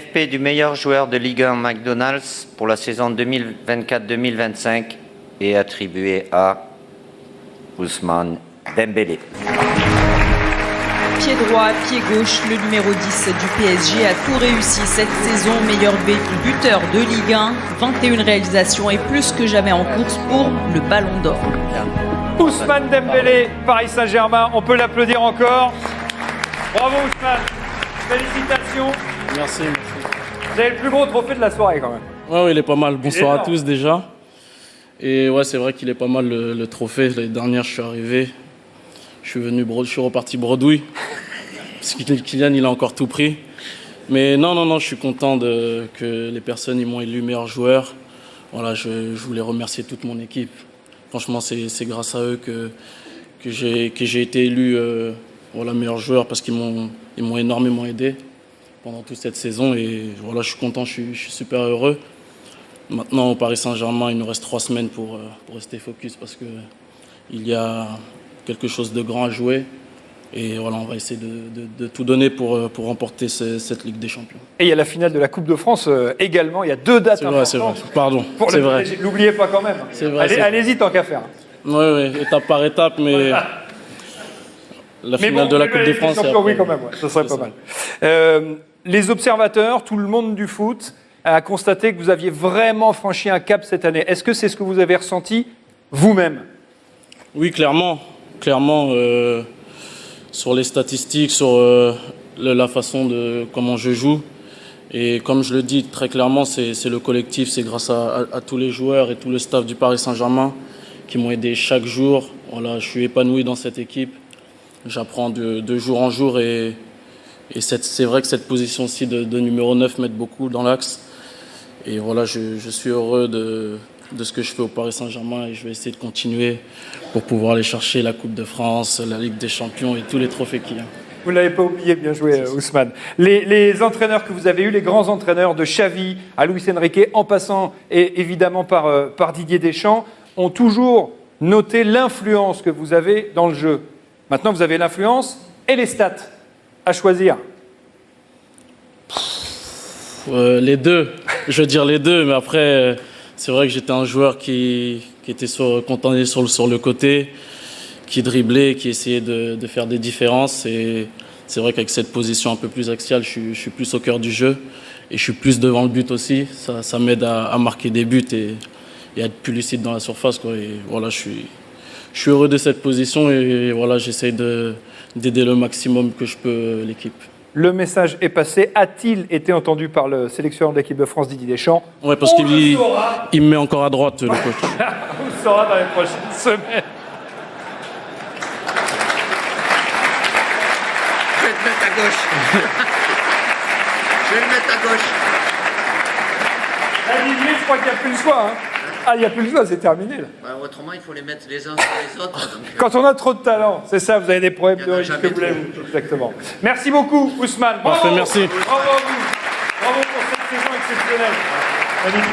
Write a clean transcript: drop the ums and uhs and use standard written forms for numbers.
Le du meilleur joueur de Ligue 1 McDonald's pour la saison 2024-2025 est attribué à Ousmane Dembélé. Pied droit, pied gauche, le numéro 10 du PSG a tout réussi cette saison. Meilleur buteur de Ligue 1, 21 réalisations et plus que jamais en course pour le Ballon d'Or. Ousmane Dembélé, Paris Saint-Germain, on peut l'applaudir encore. Bravo Ousmane, félicitations. Merci. Vous avez le plus gros trophée de la soirée quand même. Ouais, il est pas mal. Bonsoir à tous déjà. Et ouais, c'est vrai qu'il est pas mal le trophée. L'année dernière, je suis arrivé, je suis reparti bredouille. Parce que Kylian, il a encore tout pris. Mais non, je suis content que les personnes ils m'ont élu meilleur joueur. Voilà, je voulais remercier toute mon équipe. Franchement, c'est grâce à eux que j'ai été élu meilleur joueur parce qu'ils m'ont énormément aidé pendant toute cette saison. Et voilà, je suis content, je suis super heureux. Maintenant, au Paris Saint-Germain, il nous reste 3 semaines pour rester focus parce qu'il y a quelque chose de grand à jouer. Et voilà, on va essayer de tout donner pour remporter cette Ligue des Champions. Et il y a la finale de la Coupe de France également. Il y a 2 dates importantes. C'est vrai. Pardon. C'est vrai. N'oubliez pas quand même. C'est vrai. Allez-y tant qu'à faire. Oui, étape par étape, mais voilà. La finale de la Coupe de France. Oui, quand même. Ouais, ça serait pas mal. Les observateurs, tout le monde du foot, a constaté que vous aviez vraiment franchi un cap cette année. Est-ce que c'est ce que vous avez ressenti vous-même? Oui, clairement. Sur les statistiques, sur la façon de comment je joue. Et comme je le dis très clairement, c'est le collectif, c'est grâce à tous les joueurs et tout le staff du Paris Saint-Germain qui m'ont aidé chaque jour. Voilà, je suis épanoui dans cette équipe. J'apprends de jour en jour et c'est vrai que cette position-ci de numéro 9 m'aide beaucoup dans l'axe. Et voilà, je suis heureux de ce que je fais au Paris Saint-Germain et je vais essayer de continuer pour pouvoir aller chercher la Coupe de France, la Ligue des Champions et tous les trophées qu'il y a. Vous ne l'avez pas oublié, bien joué Ousmane. Les entraîneurs que vous avez eus, les grands entraîneurs de Xavi à Luis Enrique, en passant et évidemment par Didier Deschamps, ont toujours noté l'influence que vous avez dans le jeu. Maintenant, vous avez l'influence et les stats à choisir. Les deux, je veux dire les deux, mais après, c'est vrai que j'étais un joueur qui était contenté sur le côté, qui driblait, qui essayait de faire des différences. Et c'est vrai qu'avec cette position un peu plus axiale, je suis plus au cœur du jeu et je suis plus devant le but aussi. Ça m'aide à marquer des buts et à être plus lucide dans la surface, quoi. Et voilà, je suis heureux de cette position et voilà, j'essaye d'aider le maximum que je peux l'équipe. Le message est passé. A-t-il été entendu par le sélectionneur de l'équipe de France, Didier Deschamps? Oui, parce qu'il me met encore à droite, le coach. On le saura dans les prochaines semaines. Je vais te mettre à gauche. Je vais le mettre à gauche. Didier, je crois qu'il n'y a plus le choix. Hein. Ah, il n'y a plus le choix, c'est terminé. Là. Bah, autrement, il faut les mettre les uns sur les autres. Donc, Quand on a trop de talent, c'est ça, vous avez des problèmes de risque que vous l'avez. Exactement. Merci beaucoup, Ousmane. Bravo. Parfait, merci. Bravo à vous. Bravo pour cette saison exceptionnelle. Magnifique.